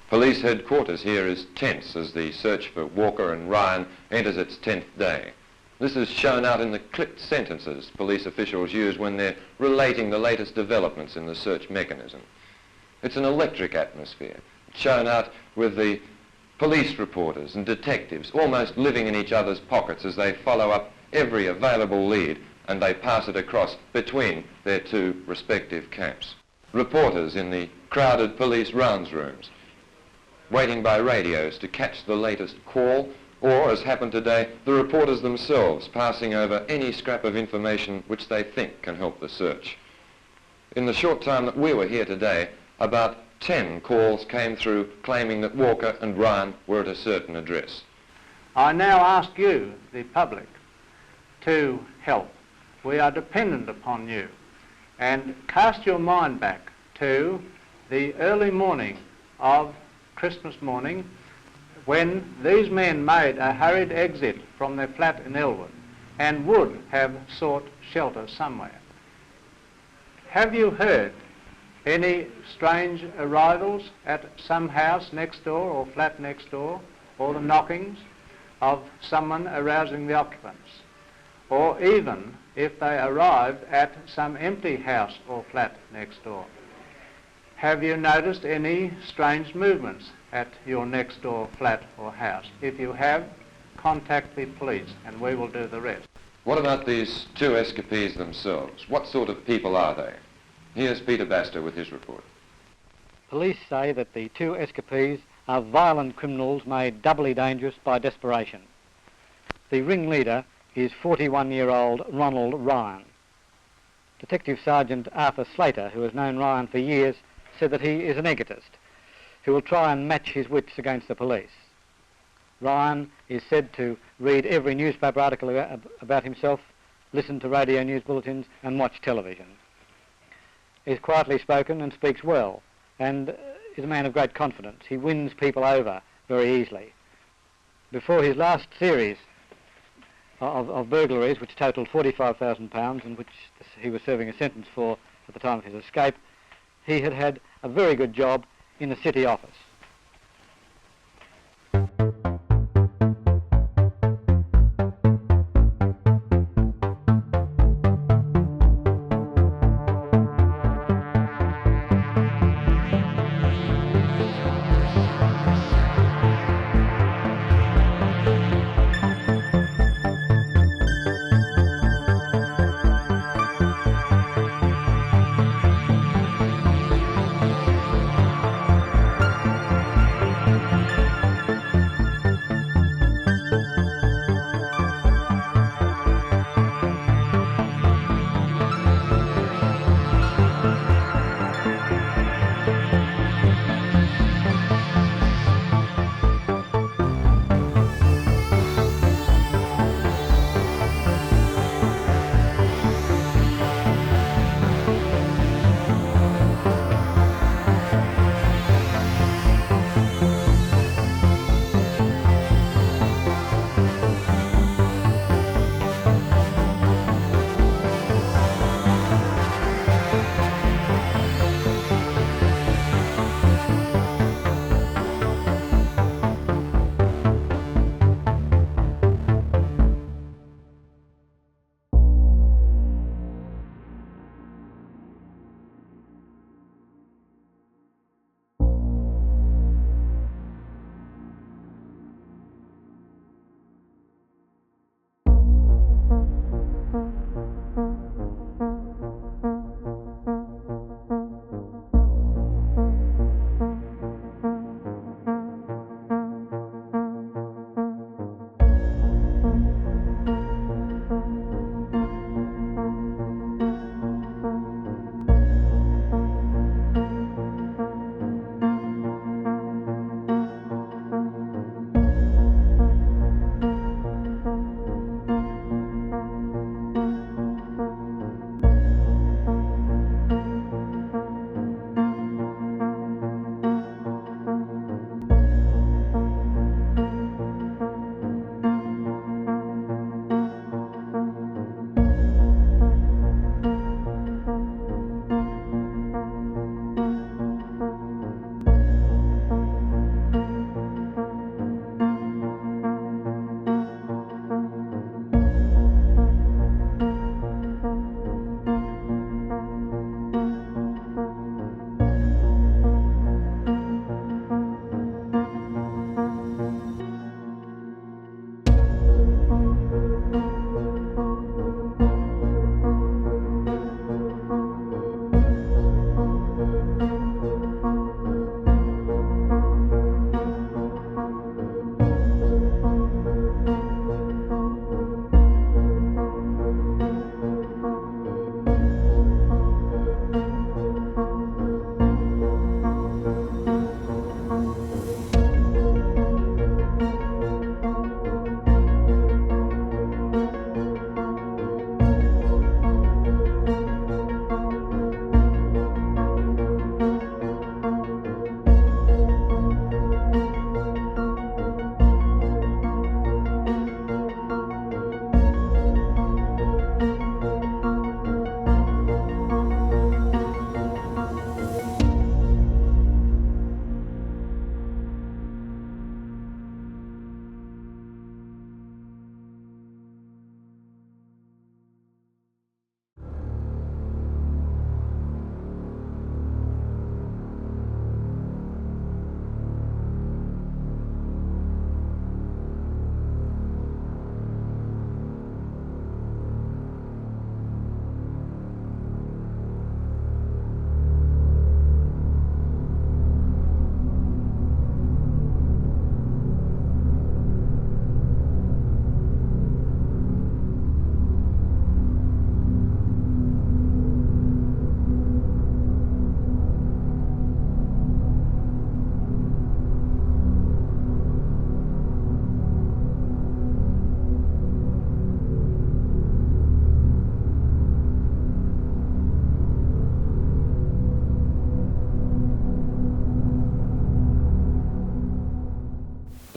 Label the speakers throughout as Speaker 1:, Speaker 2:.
Speaker 1: Police headquarters here is tense as the search for Walker and Ryan enters its 10th day. This is shown out in the clipped sentences police officials use when they're relating the latest developments in the search mechanism. It's an electric atmosphere. It's shown out with the police reporters and detectives almost living in each other's pockets as they follow up every available lead and they pass it across between their two respective camps. Reporters in the crowded police rounds rooms, waiting by radios to catch the latest call, or, as happened today, the reporters themselves passing over any scrap of information which they think can help the search. In the short time that we were here today, about 10 calls came through claiming that Walker and Ryan were at a certain address.
Speaker 2: I now ask you, the public, to help. We are dependent upon you. And cast your mind back to the early morning of Christmas morning when these men made a hurried exit from their flat in Elwood and would have sought shelter somewhere. Have you heard any strange arrivals at some house next door or flat next door, or the knockings of someone arousing the occupants? Or even if they arrived at some empty house or flat next door? Have you noticed any strange movements at your next door flat or house? If you have, contact the police and we will do the rest.
Speaker 1: What about these two escapees themselves? What sort of people are they? Here's Peter Baster with his report.
Speaker 3: Police say that the two escapees are violent criminals made doubly dangerous by desperation. The ringleader is 41-year-old Ronald Ryan. Detective Sergeant Arthur Slater, who has known Ryan for years, said that he is an egotist who will try and match his wits against the police. Ryan is said to read every newspaper article about himself, listen to radio news bulletins and watch television. He is quietly spoken and speaks well and is a man of great confidence. He wins people over very easily. Before his last series of burglaries, which totalled £45,000 and which he was serving a sentence for at the time of his escape, he had had a very good job in the city office.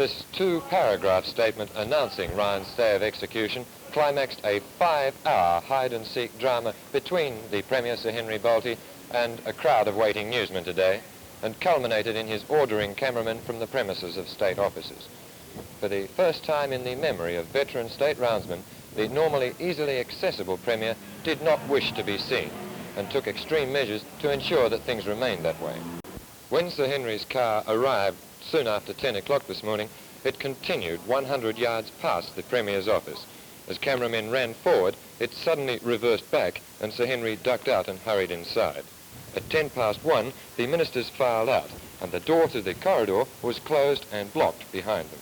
Speaker 1: This two-paragraph statement announcing Ryan's stay of execution climaxed a 5-hour hide-and-seek drama between the Premier Sir Henry Bolte and a crowd of waiting newsmen today, and culminated in his ordering cameramen from the premises of state offices. For the first time in the memory of veteran state roundsmen, the normally easily accessible Premier did not wish to be seen and took extreme measures to ensure that things remained that way. When Sir Henry's car arrived soon after 10 o'clock this morning, it continued 100 yards past the Premier's office. As cameramen ran forward, it suddenly reversed back and Sir Henry ducked out and hurried inside. At 1:10 the ministers filed out and the door to the corridor was closed and blocked behind them.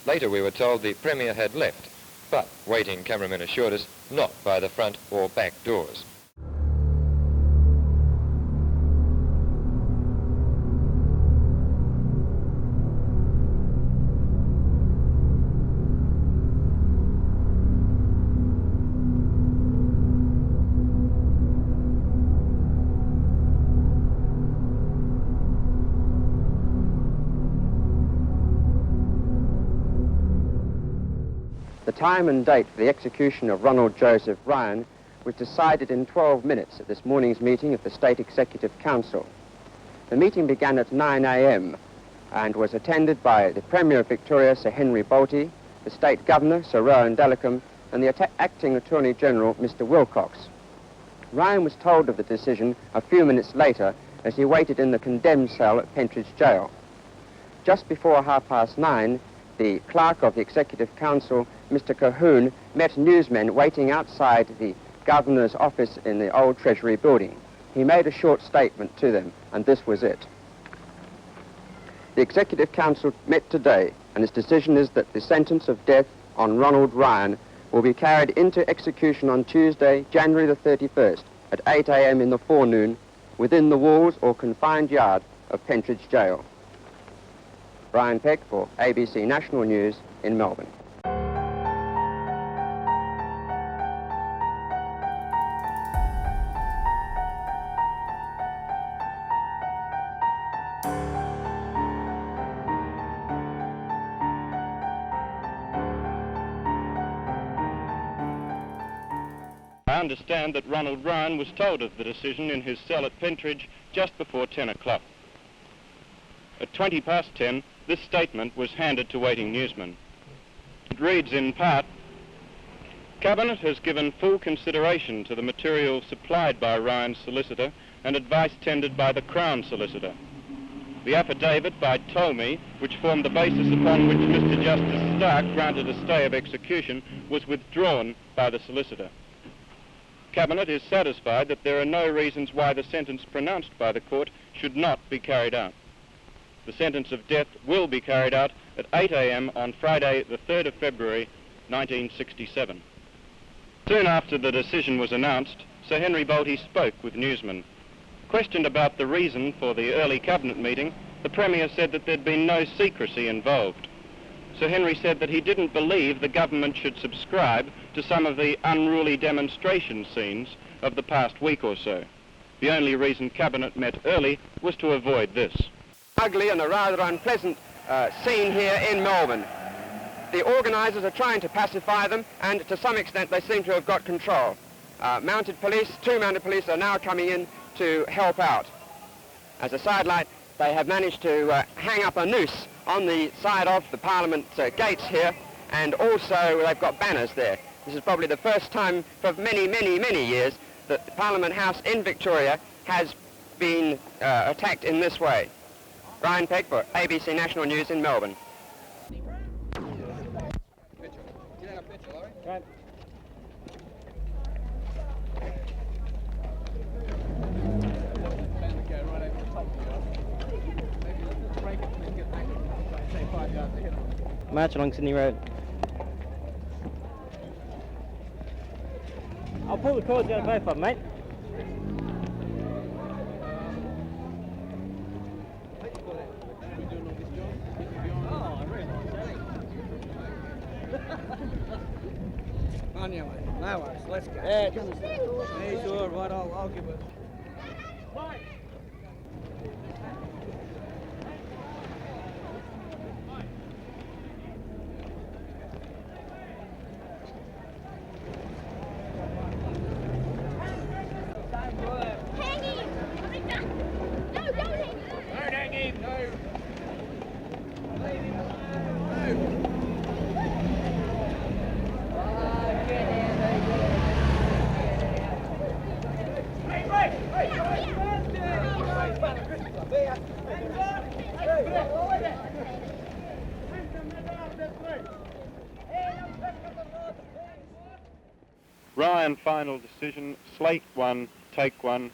Speaker 1: Later we were told the Premier had left, but waiting cameramen assured us not by the front or back doors.
Speaker 4: The time and date for the execution of Ronald Joseph Ryan was decided in 12 minutes at this morning's meeting of the State Executive Council. The meeting began at 9 a.m. and was attended by the Premier of Victoria, Sir Henry Bolte, the State Governor, Sir Rowan Delacombe, and the Acting Attorney General, Mr. Wilcox. Ryan was told of the decision a few minutes later as he waited in the condemned cell at Pentridge Jail. Just before 9:30, the clerk of the Executive Council, Mr. Cahoon, met newsmen waiting outside the Governor's office in the old Treasury building. He made a short statement to them, and this was it. The Executive Council met today, and its decision is that the sentence of death on Ronald Ryan will be carried into execution on Tuesday, January the 31st, at 8 a.m. in the forenoon, within the walls or confined yard of Pentridge Jail. Brian Peck for ABC National News in Melbourne.
Speaker 5: I understand that Ronald Ryan was told of the decision in his cell at Pentridge just before 10 o'clock. At 10:20, this statement was handed to waiting newsmen. It reads in part, "Cabinet has given full consideration to the material supplied by Ryan's solicitor and advice tendered by the Crown solicitor. The affidavit by Tolmie, which formed the basis upon which Mr. Justice Stark granted a stay of execution, was withdrawn by the solicitor. Cabinet is satisfied that there are no reasons why the sentence pronounced by the court should not be carried out. The sentence of death will be carried out at 8 a.m. on Friday, the 3rd of February, 1967. Soon after the decision was announced, Sir Henry Bolte spoke with newsmen. Questioned about the reason for the early cabinet meeting, the Premier said that there'd been no secrecy involved. Sir Henry said that he didn't believe the government should subscribe to some of the unruly demonstration scenes of the past week or so. The only reason Cabinet met early was to avoid this.
Speaker 4: Ugly and a rather unpleasant scene here in Melbourne. The organisers are trying to pacify them, and to some extent they seem to have got control. Mounted police, 2 mounted police are now coming in to help out. As a sidelight, they have managed to hang up a noose on the side of the Parliament gates here, and also they've got banners there. This is probably the first time for many, many, many years that the Parliament House in Victoria has been attacked in this way. Brian Peck for ABC National News in Melbourne.
Speaker 6: March along Sydney Road. I'll pull the cords out of both of them, mate.
Speaker 7: On your way. No worries. Let's go. Yeah, hey, sure. Right, I'll give it.
Speaker 5: Ryan final decision, slate 1, take 1.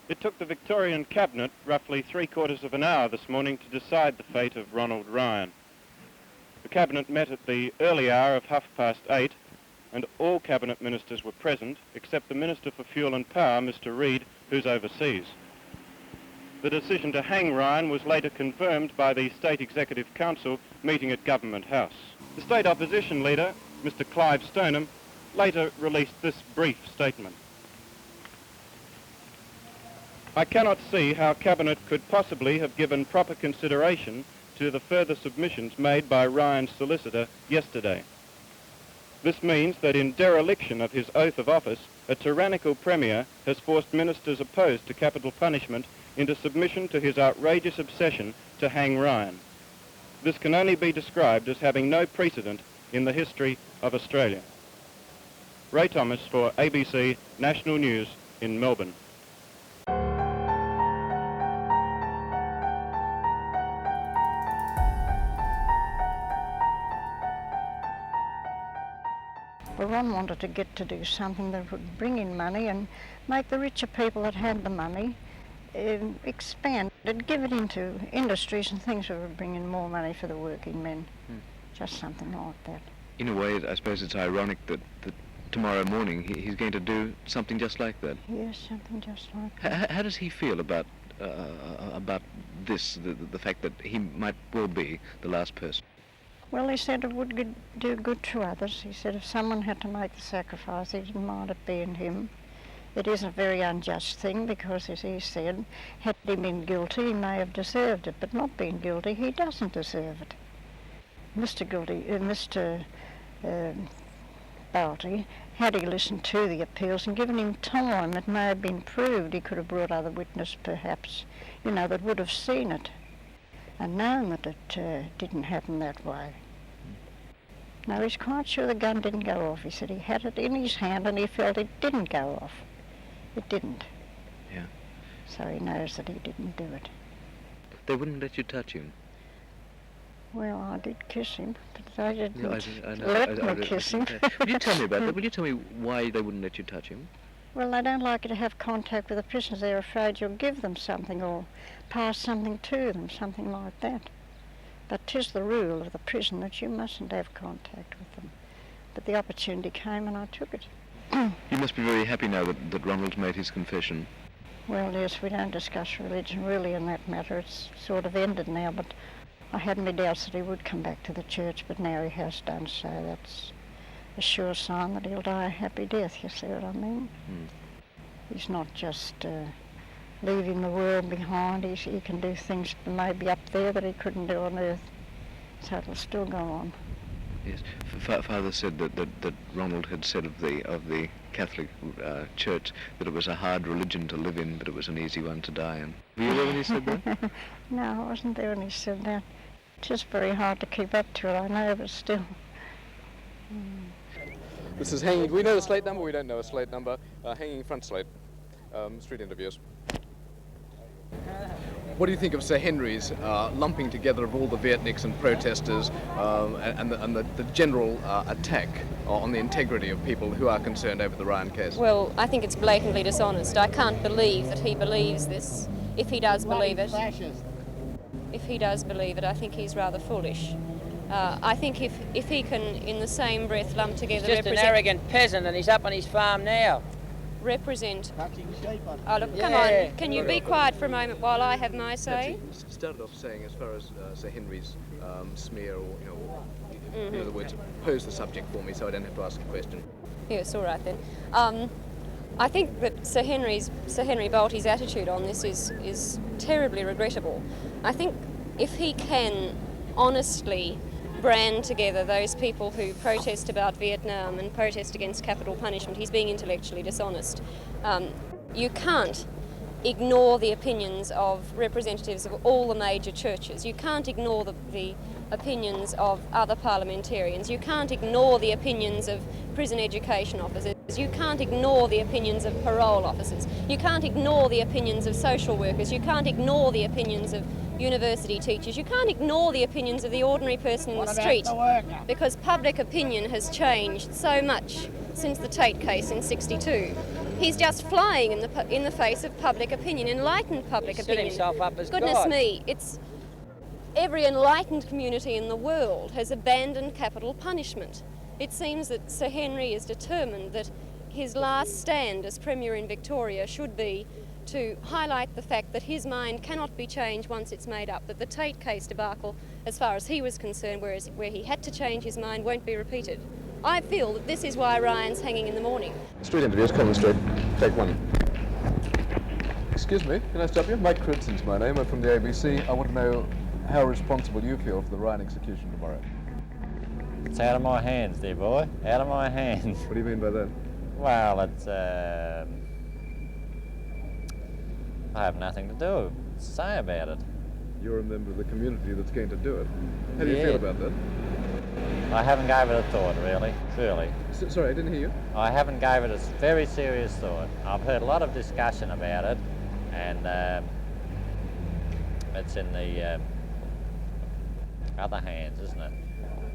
Speaker 5: It took the Victorian Cabinet roughly 3/4 of an hour this morning to decide the fate of Ronald Ryan. The Cabinet met at the early hour of 8:30, and all Cabinet ministers were present, except the Minister for Fuel and Power, Mr. Reid, who's overseas. The decision to hang Ryan was later confirmed by the State Executive Council meeting at Government House. The State Opposition Leader, Mr. Clive Stoneham, later released this brief statement. I cannot see how Cabinet could possibly have given proper consideration to the further submissions made by Ryan's solicitor yesterday. This means that in dereliction of his oath of office, a tyrannical Premier has forced ministers opposed to capital punishment into submission to his outrageous obsession to hang Ryan. This can only be described as having no precedent in the history of Australia. Ray Thomas for ABC National News in Melbourne.
Speaker 8: Well, Ron wanted to get to do something that would bring in money and make the richer people that had the money expand and give it into industries and things that would bring in more money for the working men. Just something like that.
Speaker 9: In a way, I suppose it's ironic that tomorrow morning he's going to do something just like that.
Speaker 8: Yes, something just like that.
Speaker 9: How does he feel about this, the fact that he might well be the last person?
Speaker 8: Well, he said it would do good to others. He said if someone had to make the sacrifice, he didn't mind it being him. It is a very unjust thing because, as he said, had he been guilty, he may have deserved it, but not being guilty, he doesn't deserve it. Mr. Barty, had he listened to the appeals and given him time, it may have been proved. He could have brought other witnesses, perhaps, that would have seen it and known that it didn't happen that way. No, he's quite sure the gun didn't go off. He said he had it in his hand and he felt it didn't go off. It didn't.
Speaker 9: Yeah.
Speaker 8: So he knows that he didn't do it.
Speaker 9: They wouldn't let you touch him.
Speaker 8: Well, I did kiss him, but they didn't
Speaker 9: I know.
Speaker 8: let me kiss him.
Speaker 9: Will you tell me about that? Will you tell me why they wouldn't let you touch him?
Speaker 8: Well, they don't like you to have contact with the prisoners. They're afraid you'll give them something or pass something to them, something like that. But 'tis the rule of the prison that you mustn't have contact with them. But the opportunity came and I took it.
Speaker 9: You must be very happy now that Ronald's made his confession.
Speaker 8: Well, yes, we don't discuss religion really in that matter. It's sort of ended now, but I had my doubts that he would come back to the church, but now he has done so. That's a sure sign that he'll die a happy death, you see what I mean? He's not just leaving the world behind. He can do things maybe up there that he couldn't do on earth. So it'll still go on.
Speaker 9: Yes. Father said that Ronald had said of the Catholic Church that it was a hard religion to live in, but it was an easy one to die in. Were you there when he said that?
Speaker 8: No, I wasn't there when he said that. It's just very hard to keep up to it, I know, but still.
Speaker 10: This is hanging. We know the slate number. We don't know a slate number. Hanging front slate. Street interviews. What do you think of Sir Henry's lumping together of all the Vietniks and protesters and the general attack on the integrity of people who are concerned over the Ryan case?
Speaker 11: Well, I think it's blatantly dishonest. I can't believe that he believes this. If he does believe it, I think he's rather foolish. I think if he can, in the same breath, lump together...
Speaker 6: He's just an arrogant peasant and he's up on his farm now.
Speaker 11: Represent... Oh, look, come on. Can you be quiet for a moment while I have my say?
Speaker 10: You started off saying, as far as Sir Henry's smear, or, in other words, pose the subject for me so I don't have to ask a question.
Speaker 11: Yes, all right then. I think that Sir Henry Bolte's attitude on this is terribly regrettable. I think if he can honestly brand together those people who protest about Vietnam and protest against capital punishment, he's being intellectually dishonest. You can't ignore the opinions of representatives of all the major churches. You can't ignore the opinions of other parliamentarians. You can't ignore the opinions of prison education officers. You can't ignore the opinions of parole officers. You can't ignore the opinions of social workers. You can't ignore the opinions of university teachers. You can't ignore the opinions of the ordinary person in the street because public opinion has changed so much since the Tate case in '62. He's just flying in the face of public opinion, enlightened public opinion.
Speaker 6: Set himself up as
Speaker 11: Goodness
Speaker 6: God.
Speaker 11: me, it's every enlightened community in the world has abandoned capital punishment. It seems that Sir Henry is determined that his last stand as Premier in Victoria should be to highlight the fact that his mind cannot be changed once it's made up, that the Tate case debacle, as far as he was concerned, where he had to change his mind, won't be repeated. I feel that this is why Ryan's hanging in the morning.
Speaker 10: Street interviews, Common Street. Take one. Excuse me, can I stop you? Mike Cridson's my name. I'm from the ABC. I want to know how responsible you feel for the Ryan execution tomorrow.
Speaker 12: It's out of my hands, dear boy. Out of my hands.
Speaker 10: What do you mean by that?
Speaker 12: Well, it's, I have nothing to do to say about it.
Speaker 10: You're a member of the community that's going to do it. How do you feel about that?
Speaker 12: I haven't gave it a thought, really, truly.
Speaker 10: Sorry, I didn't hear you.
Speaker 12: I haven't gave it a very serious thought. I've heard a lot of discussion about it, and it's in the other hands, isn't it?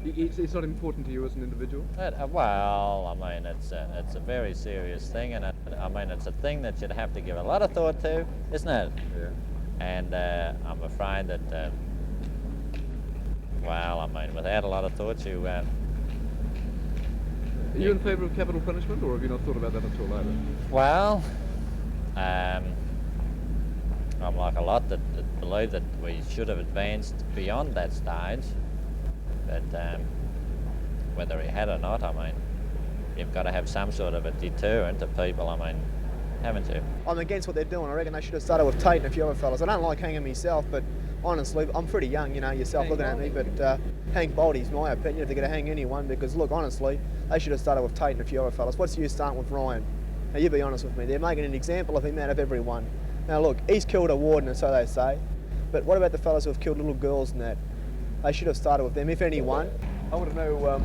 Speaker 10: It's not important to you as an individual?
Speaker 12: Well, I mean, it's a very serious thing, and I mean, it's a thing that you'd have to give a lot of thought to, isn't it?
Speaker 10: Yeah.
Speaker 12: And I'm afraid that, well, I mean, without a lot of thought, you...
Speaker 10: Are you in favour of capital punishment, or have you not thought about that at all either?
Speaker 12: Well, I'm like a lot that believe that we should have advanced beyond that stage. But whether he had or not, I mean, you've got to have some sort of a deterrent to people, I mean, haven't you?
Speaker 13: I'm against what they're doing. I reckon they should have started with Tate and a few other fellas. I don't like hanging myself, but honestly, I'm pretty young, you know, yourself looking at me, but Hank Boldy's my opinion if they're going to hang anyone, because look, honestly, they should have started with Tate and a few other fellas. What's the use starting with Ryan? Now, you be honest with me. They're making an example of him out of everyone. Now, look, he's killed a warden, and so they say, but what about the fellas who have killed little girls and that? They should have started with them, if anyone.
Speaker 10: I want to know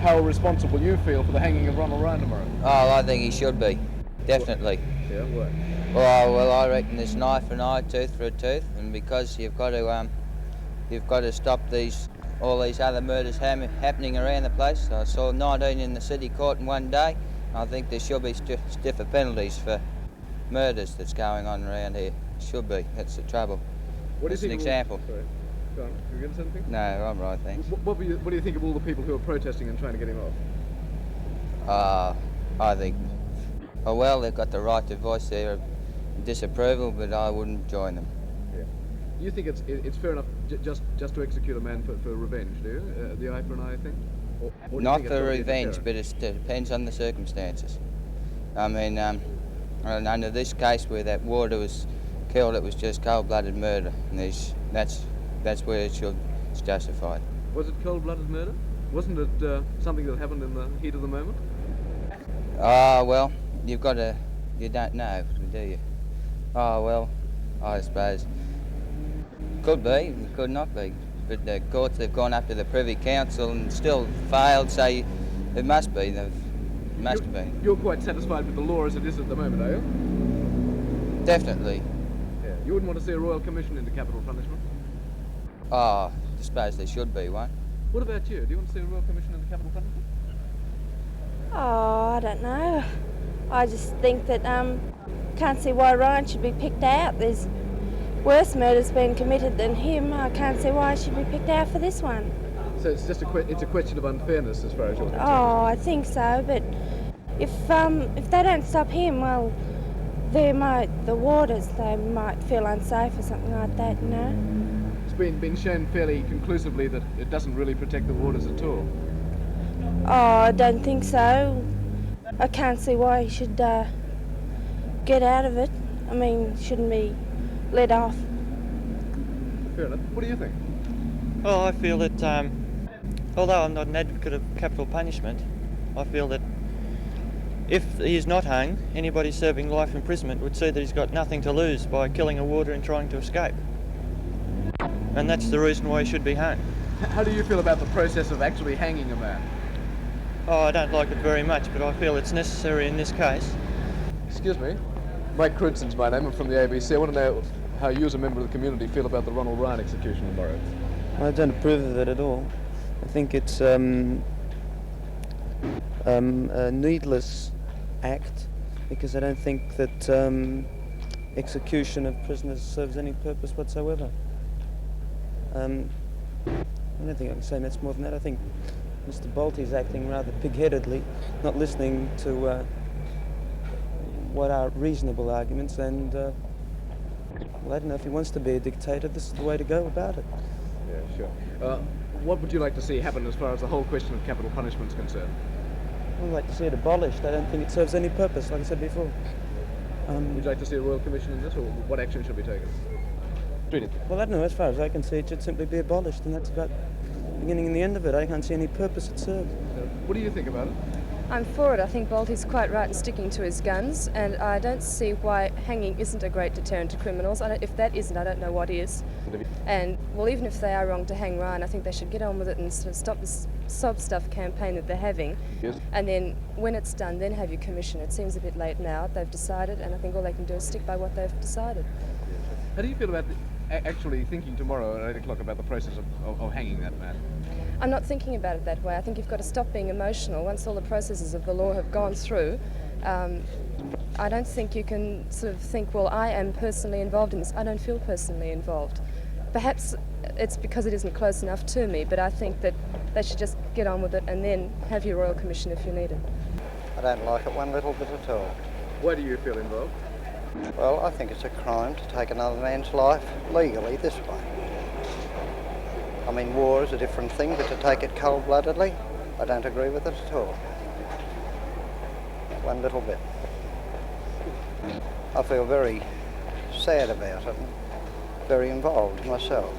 Speaker 10: how responsible you feel for the hanging of Ronald Ryan tomorrow.
Speaker 6: Oh, I think he should be, definitely.
Speaker 10: Yeah, why?
Speaker 6: Well, I reckon there's an eye for an eye, tooth for a tooth, and because you've got to stop all these other murders happening around the place. I saw 19 in the city court in one day. I think there should be stiffer penalties for murders that's going on around here. Should be. That's the trouble. That's an example.
Speaker 10: Sorry. Go on. Have you got something?
Speaker 6: No, I'm right, thanks.
Speaker 10: What do you think of all the people who are protesting and trying to get him off?
Speaker 6: I think, well, they've got the right to voice their disapproval, but I wouldn't join them.
Speaker 10: Yeah. You think it's fair enough just to execute a man for revenge, do you? The eye for an eye thing? Or do you
Speaker 6: Not
Speaker 10: think it's
Speaker 6: for
Speaker 10: already
Speaker 6: revenge,
Speaker 10: deterrent?
Speaker 6: but it depends on the circumstances. I mean, and under this case where that warder was killed, it was just cold-blooded murder, and that's where it's justified.
Speaker 10: Was it cold-blooded murder? Wasn't it something that happened in the heat of the moment?
Speaker 6: Well, you don't know, do you? Oh, well, I suppose. Could be, it could not be. But the courts have gone up to the Privy Council and still failed, so it must be. It must have been.
Speaker 10: You're quite satisfied with the law as it is at the moment, are you?
Speaker 6: Definitely.
Speaker 10: Yeah. You wouldn't want to see a royal commission into capital punishment?
Speaker 6: Oh, I suppose there should be one.
Speaker 10: What about you? Do you want to see a royal commission into capital punishment?
Speaker 14: Oh, I don't know. I just think that can't see why Ryan should be picked out. There's worse murders being committed than him. I can't see why he should be picked out for this one.
Speaker 10: So it's just it's a question of unfairness as far as you're concerned?
Speaker 14: Oh, I think so, but if they don't stop him, well, the warders, they might feel unsafe or something like that, you know.
Speaker 10: It's been shown fairly conclusively that it doesn't really protect the warders at all.
Speaker 14: Oh, I don't think so. I can't see why he should get out of it. I mean, shouldn't be let off.
Speaker 10: Fair enough. What do you think?
Speaker 15: Well, I feel that, although I'm not an advocate of capital punishment, I feel that if he is not hung, anybody serving life imprisonment would see that he's got nothing to lose by killing a warder and trying to escape. And that's the reason why he should be hung.
Speaker 10: How do you feel about the process of actually hanging a man?
Speaker 15: Oh, I don't like it very much, but I feel it's necessary in this case.
Speaker 10: Excuse me. Mike Cridson's my name. I'm from the ABC. I want to know how you as a member of the community feel about the Ronald Ryan execution tomorrow.
Speaker 15: I don't approve of it at all. I think it's a needless act, because I don't think that execution of prisoners serves any purpose whatsoever. I don't think I can say much more than that. I think Mr. Bolte's acting rather pig-headedly, not listening to what are reasonable arguments, and well, I don't know, if he wants to be a dictator, this is the way to go about it.
Speaker 10: Yeah, sure. What would you like to see happen as far as the whole question of capital punishment is concerned?
Speaker 15: I'd like to see it abolished. I don't think it serves any purpose, like I said before.
Speaker 10: Would you like to see a royal commission in this, or what action should be taken?
Speaker 15: Well, I don't know, as far as I can see, it should simply be abolished, and that's about the beginning and the end of it. I can't see any purpose it serves.
Speaker 10: What do you think about it?
Speaker 16: I'm for it. I think Bolte's quite right in sticking to his guns, and I don't see why hanging isn't a great deterrent to criminals. If that isn't, I don't know what is. And, well, even if they are wrong to hang Ryan, I think they should get on with it and sort of stop this sob stuff campaign that they're having.
Speaker 10: Yes.
Speaker 16: And then, when it's done, then have your commission. It seems a bit late now. They've decided, and I think all they can do is stick by what they've decided.
Speaker 10: How do you feel about actually thinking tomorrow at 8 o'clock about the process of hanging that man?
Speaker 16: I'm not thinking about it that way. I think you've got to stop being emotional. Once all the processes of the law have gone through, I don't think you can sort of think, well, I am personally involved in this. I don't feel personally involved. Perhaps it's because it isn't close enough to me, but I think that they should just get on with it and then have your Royal Commission if you need it.
Speaker 17: I don't like it one little bit at all.
Speaker 10: Why do you feel involved?
Speaker 17: Well, I think it's a crime to take another man's life legally this way. I mean, war is a different thing, but to take it cold-bloodedly, I don't agree with it at all. One little bit. I feel very sad about it, and very involved myself.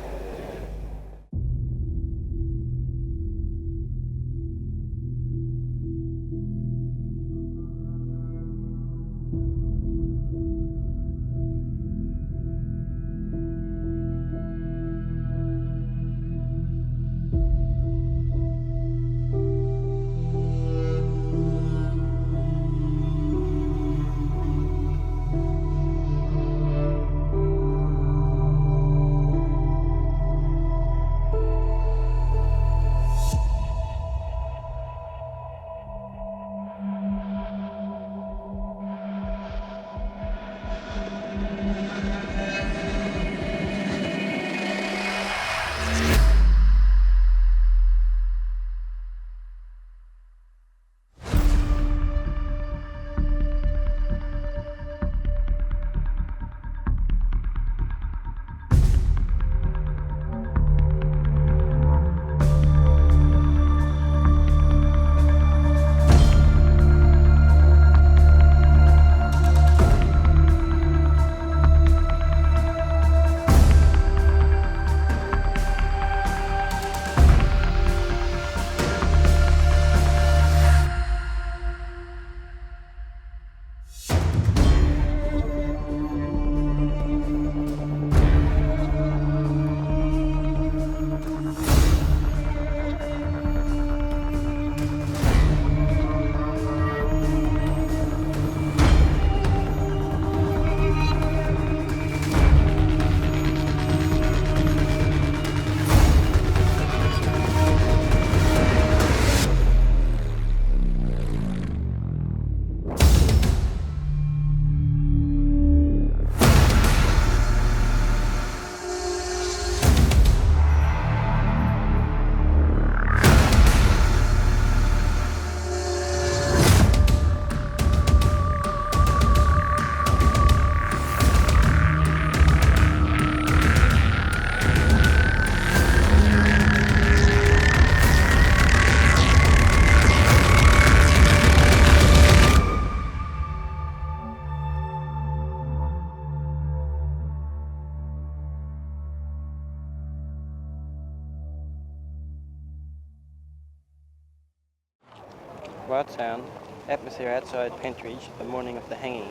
Speaker 15: Quiet sound. Atmosphere outside Pentridge, the morning of the hanging.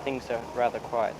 Speaker 15: Things are rather quiet.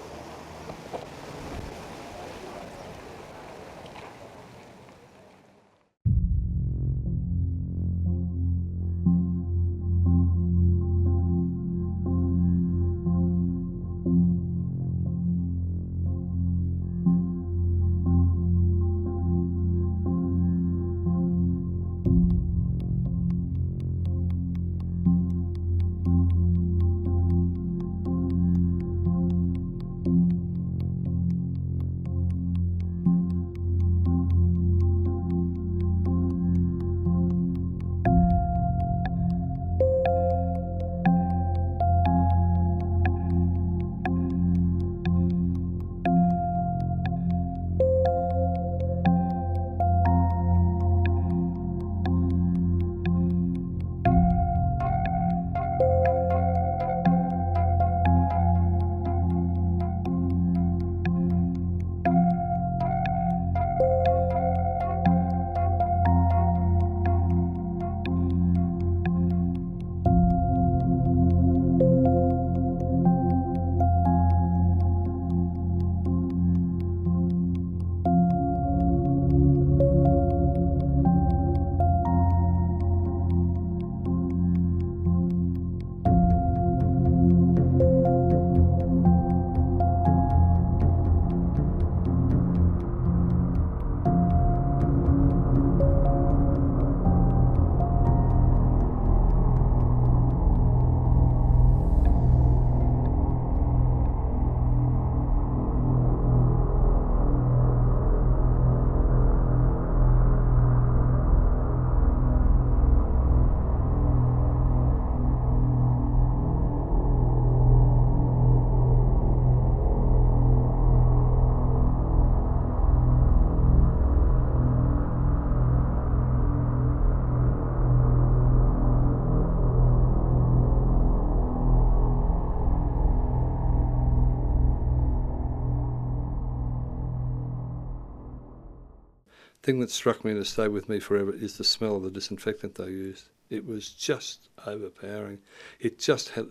Speaker 18: thing that struck me and has stayed with me forever is the smell of the disinfectant they used. It was just overpowering. It just had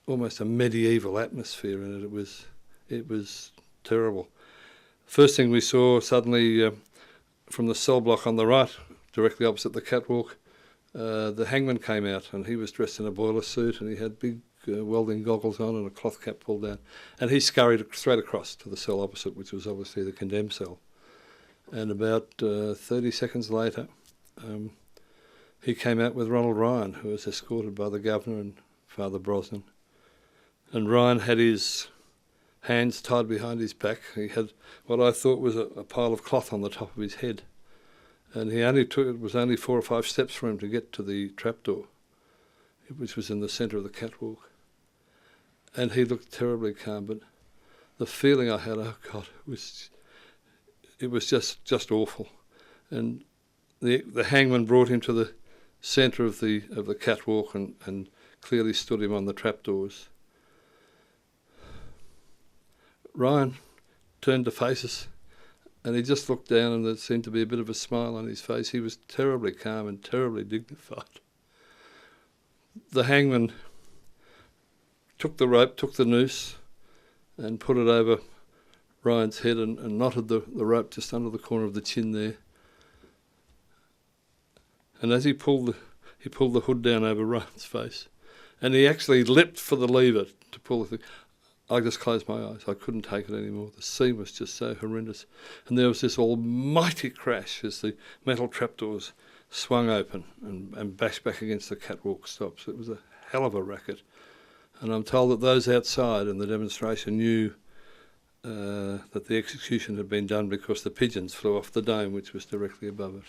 Speaker 18: almost a medieval atmosphere in it. It was terrible. First thing we saw suddenly from the cell block on the right, directly opposite the catwalk, the hangman came out, and he was dressed in a boiler suit, and he had big welding goggles on and a cloth cap pulled down, and he scurried straight across to the cell opposite, which was obviously the condemned cell. And about 30 seconds later, he came out with Ronald Ryan, who was escorted by the governor and Father Brosnan. And Ryan had his hands tied behind his back. He had what I thought was a pile of cloth on the top of his head. And it was only 4 or 5 steps for him to get to the trapdoor, which was in the centre of the catwalk. And he looked terribly calm, but the feeling I had, oh God, it was just awful. And the hangman brought him to the centre of the catwalk and clearly stood him on the trapdoors. Ryan turned to face us, and he just looked down, and there seemed to be a bit of a smile on his face. He was terribly calm and terribly dignified. The hangman took the rope, took the noose, and put it over Ryan's head and knotted the rope just under the corner of the chin there. And as he pulled the hood down over Ryan's face, and he actually leapt for the lever to pull the thing. I just closed my eyes. I couldn't take it anymore. The scene was just so horrendous. And there was this almighty crash as the metal trapdoors swung open and bashed back against the catwalk stops. It was a hell of a racket. And I'm told that those outside in the demonstration knew that the execution had been done because the pigeons flew off the dome, which was directly above it.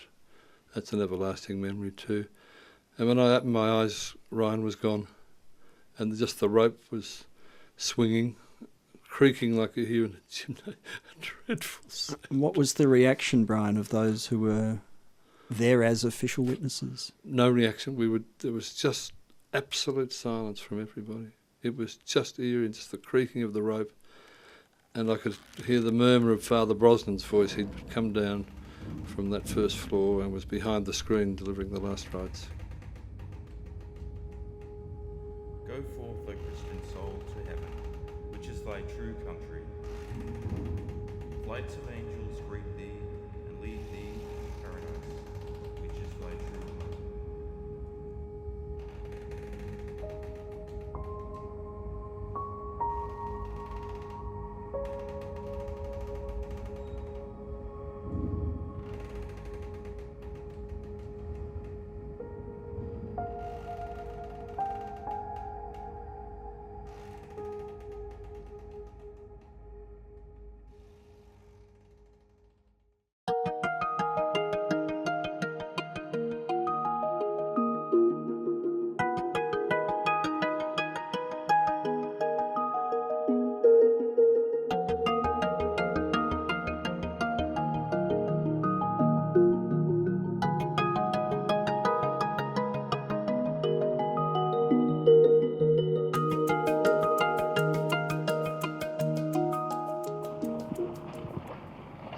Speaker 18: That's an everlasting memory too. And when I opened my eyes, Ryan was gone. And just the rope was swinging, creaking like you hear in a chimney. Dreadful scene.
Speaker 19: What was the reaction, Brian, of those who were there as official witnesses?
Speaker 18: No reaction. There was just absolute silence from everybody. It was just eerie, just the creaking of the rope. And I could hear the murmur of Father Brosnan's voice. He'd come down from that first floor and was behind the screen delivering the last rites.
Speaker 20: Go forth, O Christian soul, to heaven, which is thy true country. Flights of angels greet thee and lead thee to paradise, which is thy true home.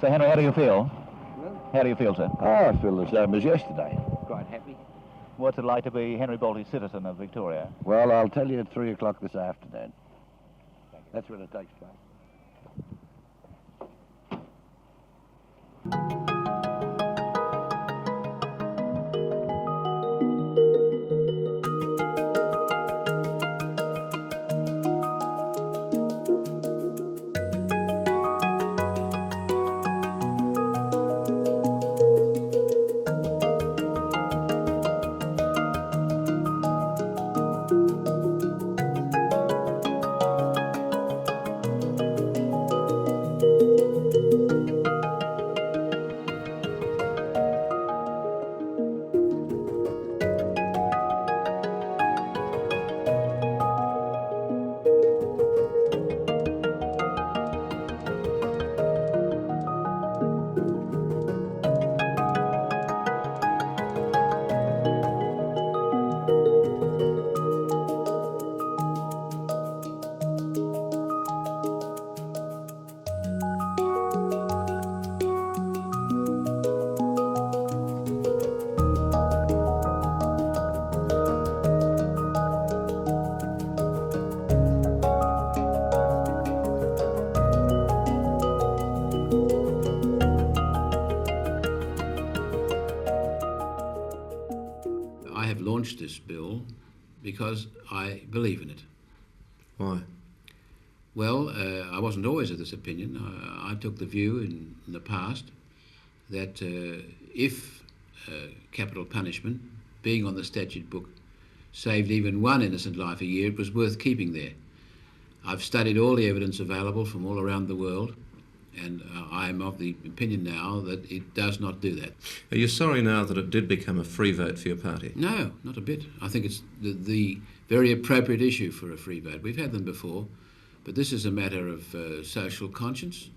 Speaker 21: So, Henry, how do you feel? How do you feel, sir?
Speaker 22: Oh, I feel the same as yesterday.
Speaker 21: Quite happy. What's it like to be Henry Boltey's citizen of Victoria?
Speaker 22: Well, I'll tell you at 3 o'clock this afternoon. That's when it takes place.
Speaker 2: launched this bill because I believe in it.
Speaker 3: Why?
Speaker 2: Well, I wasn't always of this opinion. I took the view in the past that if capital punishment, being on the statute book, saved even one innocent life a year, it was worth keeping there. I've studied all the evidence available from all around the world, and I am of the opinion now that it does not do that.
Speaker 3: Are you sorry now that it did become a free vote for your party?
Speaker 2: No, not a bit. I think it's the very appropriate issue for a free vote. We've had them before, but this is a matter of social conscience.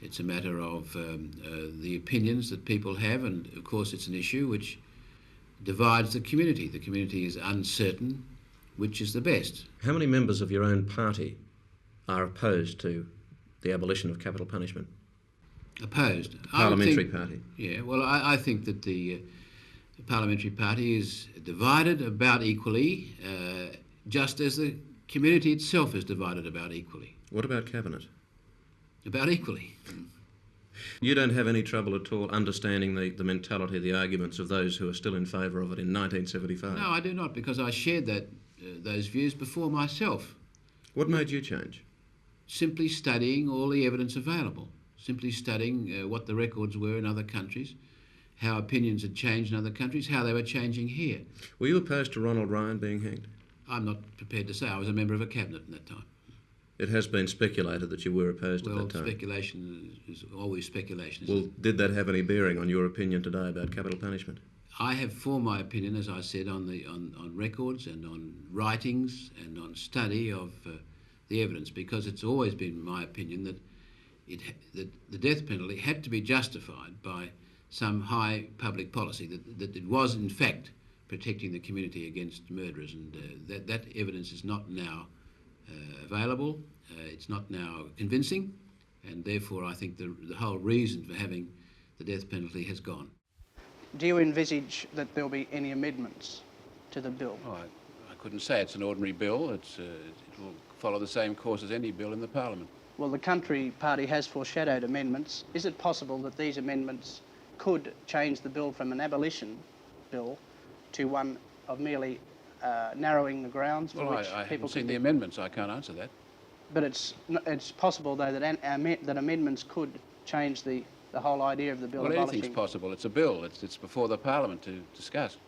Speaker 2: It's a matter of the opinions that people have, and of course it's an issue which divides the community. The community is uncertain which is the best.
Speaker 3: How many members of your own party are opposed to the abolition of capital punishment?
Speaker 2: Opposed?
Speaker 3: Parliamentary party.
Speaker 2: Yeah, well, I think that the parliamentary party is divided about equally, just as the community itself is divided about equally.
Speaker 3: What about cabinet?
Speaker 2: About equally.
Speaker 3: You don't have any trouble at all understanding the mentality, the arguments of those who are still in favour of it in 1975?
Speaker 2: No, I do not, because I shared those views before myself.
Speaker 3: What made you change?
Speaker 2: Simply studying all the evidence available, simply studying what the records were in other countries, how opinions had changed in other countries, how they were changing here.
Speaker 3: Were you opposed to Ronald Ryan being hanged?
Speaker 2: I'm not prepared to say. I was a member of a cabinet at that time.
Speaker 3: It has been speculated that you were opposed at that time.
Speaker 2: Well, speculation is always speculation.
Speaker 3: Well, did that have any bearing on your opinion today about capital punishment?
Speaker 2: I have formed my opinion, as I said, on records and on writings and on study of the evidence, because it's always been my opinion that the death penalty had to be justified by some high public policy, that it was in fact protecting the community against murderers, and that evidence is not now available, it's not now convincing, and therefore I think the whole reason for having the death penalty has gone.
Speaker 23: Do you envisage that there'll be any amendments to the bill?
Speaker 2: Oh, I couldn't say. It's an ordinary bill. It will follow the same course as any bill in the Parliament.
Speaker 23: Well, the Country Party has foreshadowed amendments. Is it possible that these amendments could change the bill from an abolition bill to one of merely narrowing the grounds for which
Speaker 2: I
Speaker 23: people
Speaker 2: haven't seen the amendments. I can't answer that.
Speaker 23: But it's possible, though, that amendments could change the whole idea of the bill abolishing.
Speaker 2: Anything's possible. It's a bill. It's before the Parliament to discuss.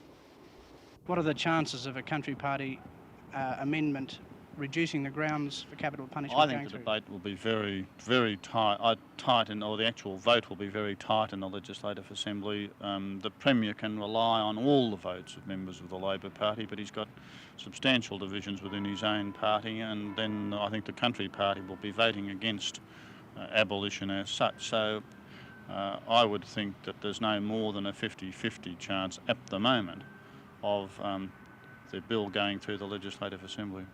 Speaker 23: What are the chances of a Country Party amendment reducing the grounds for capital punishment?
Speaker 24: I think the debate will be very, very tight, or the actual vote will be very tight in the Legislative Assembly. The Premier can rely on all the votes of members of the Labor Party, but he's got substantial divisions within his own party, and then I think the Country Party will be voting against abolition as such. So I would think that there's no more than a 50-50 chance at the moment of the bill going through the Legislative Assembly.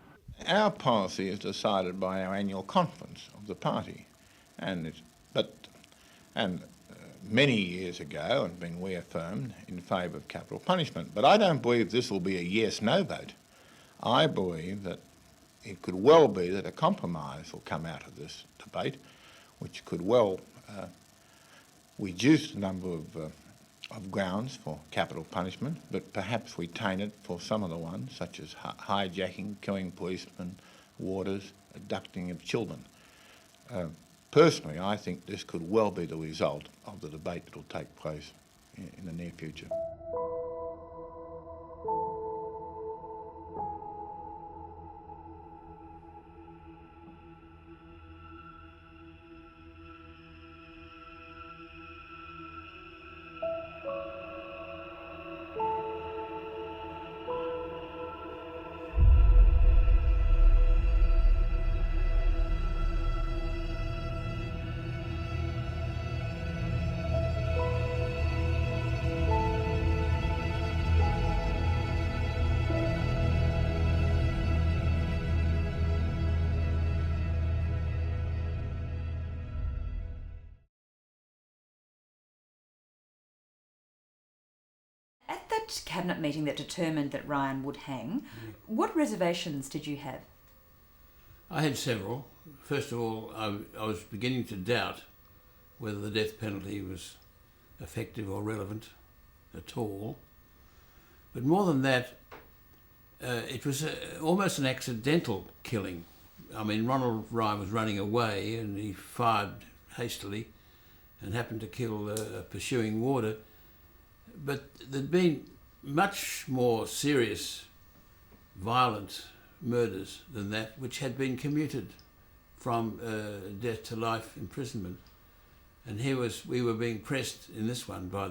Speaker 25: Our policy is decided by our annual conference of the party, and many years ago and been reaffirmed in favour of capital punishment. But I don't believe this will be a yes/no vote. I believe that it could well be that a compromise will come out of this debate, which could well reduce the number of grounds for capital punishment, but perhaps retain it for some of the ones, such as hijacking, killing policemen, warders, abducting of children. Personally, I think this could well be the result of the debate that will take place in the near future.
Speaker 26: Cabinet meeting that determined that Ryan would hang, what reservations did you have?
Speaker 27: I had several. First of all, I was beginning to doubt whether the death penalty was effective or relevant at all. But more than that, it was almost an accidental killing. I mean, Ronald Ryan was running away and he fired hastily and happened to kill a pursuing warder. But there'd been much more serious, violent murders than that, which had been commuted from death to life imprisonment. And we were being pressed in this one by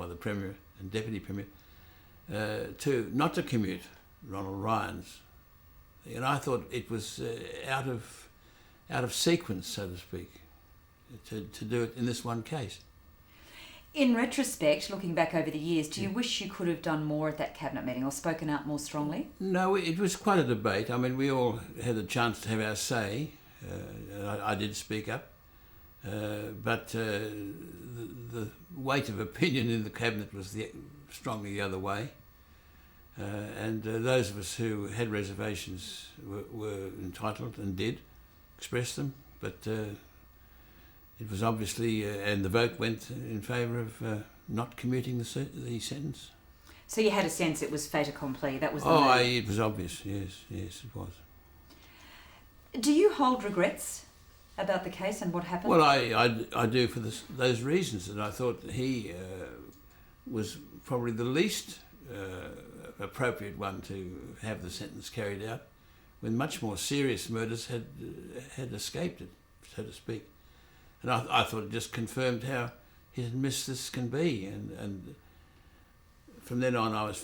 Speaker 27: the Premier and Deputy Premier not to commute Ronald Ryan's. And I thought it was out of sequence, so to speak, to do it in this one case.
Speaker 26: In retrospect, looking back over the years, do you wish you could have done more at that cabinet meeting or spoken out more strongly?
Speaker 27: No, it was quite a debate. I mean, we all had the chance to have our say. I did speak up, but the weight of opinion in the cabinet was strongly the other way. And those of us who had reservations were entitled and did express them, but it was obviously, and the vote went in favour of not commuting the sentence.
Speaker 26: So you had a sense it was fait accompli, that was the
Speaker 27: move.
Speaker 26: It
Speaker 27: was obvious, yes, it was.
Speaker 26: Do you hold regrets about the case and what happened?
Speaker 27: Well, I do for those reasons, that I thought he was probably the least appropriate one to have the sentence carried out, when much more serious murders had escaped it, so to speak. And I thought it just confirmed how hit and miss this can be. And from then on, I was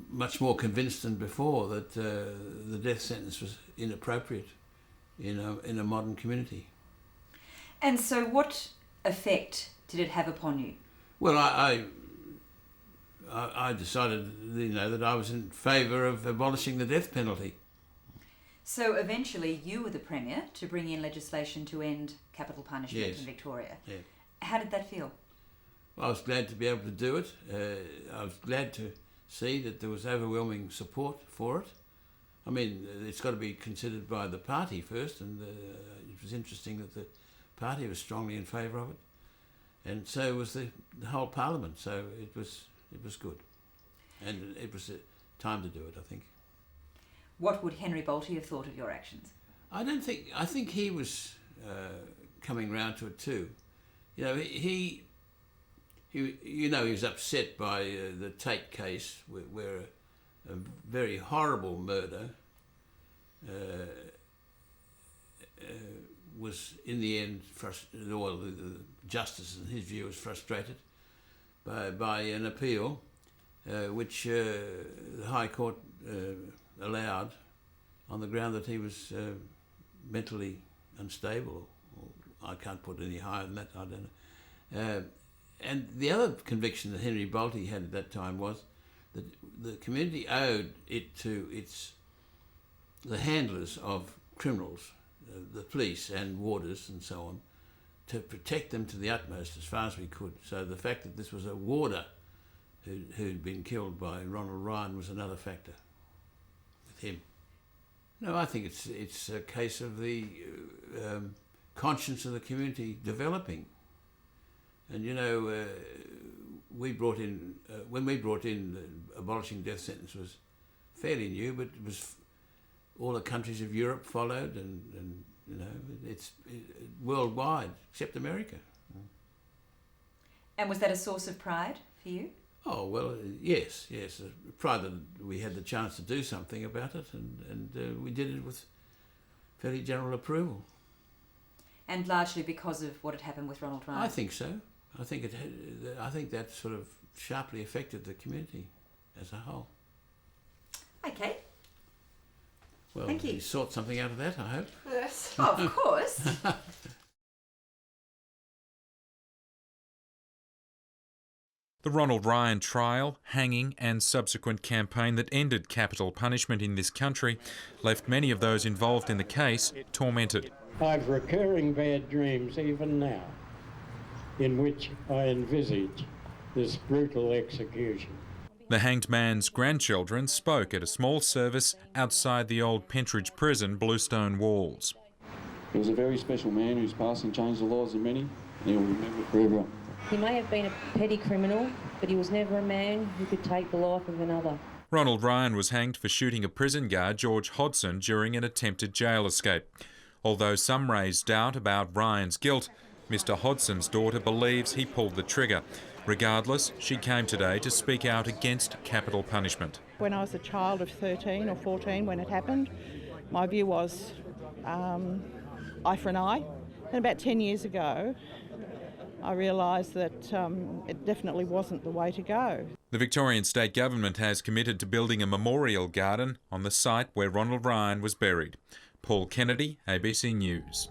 Speaker 27: much more convinced than before that the death sentence was inappropriate in a modern community.
Speaker 26: And so what effect did it have upon you?
Speaker 27: Well, I decided, that I was in favour of abolishing the death penalty.
Speaker 26: So eventually you were the Premier to bring in legislation to end capital punishment in Victoria.
Speaker 27: Yeah.
Speaker 26: How did that feel?
Speaker 27: Well, I was glad to be able to do it. I was glad to see that there was overwhelming support for it. I mean, it's got to be considered by the party first, and it was interesting that the party was strongly in favour of it, and so was the whole Parliament. So it was good, and it was time to do it, I think.
Speaker 26: What would Henry Bolte have thought of your actions?
Speaker 27: I think he was coming round to it too. He was upset by the Tate case, where a very horrible murder was in the end frustrated, or the justice in his view was frustrated by an appeal which the High Court allowed on the ground that he was mentally unstable. Or I can't put it any higher than that, I don't know. And the other conviction that Henry Bolte had at that time was that the community owed it to the handlers of criminals, the police and warders and so on, to protect them to the utmost as far as we could. So the fact that this was a warder who'd been killed by Ronald Ryan was another factor with him. No, I think it's a case of the conscience of the community developing. And we brought in when we brought in the abolishing death sentence was fairly new, but it was all the countries of Europe followed, and it's worldwide except America.
Speaker 26: And was that a source of pride for you?
Speaker 27: Oh well, yes, pride that we had the chance to do something about it, and we did it with fairly general approval.
Speaker 26: And largely because of what had happened with Ronald Ryan.
Speaker 27: I think so. I think that sort of sharply affected the community as a whole.
Speaker 26: Okay.
Speaker 27: Well,
Speaker 26: thank you.
Speaker 27: You sort something out of that, I hope.
Speaker 26: Yes, of course.
Speaker 1: The Ronald Ryan trial, hanging and subsequent campaign that ended capital punishment in this country left many of those involved in the case tormented.
Speaker 4: I've recurring bad dreams even now in which I envisage this brutal execution.
Speaker 1: The hanged man's grandchildren spoke at a small service outside the old Pentridge Prison bluestone walls.
Speaker 5: He was a very special man whose passing changed the lives of many, and he'll remember forever. He may have been a petty criminal, but he was never a man who could take the life of another.
Speaker 1: Ronald Ryan was hanged for shooting a prison guard, George Hodson, during an attempted jail escape. Although some raised doubt about Ryan's guilt, Mr Hodson's daughter believes he pulled the trigger. Regardless, she came today to speak out against capital punishment.
Speaker 7: When I was a child of 13 or 14 when it happened, my view was eye for an eye. And about 10 years ago, I realised that it definitely wasn't the way to go.
Speaker 1: The Victorian State Government has committed to building a memorial garden on the site where Ronald Ryan was buried. Paul Kennedy, ABC News.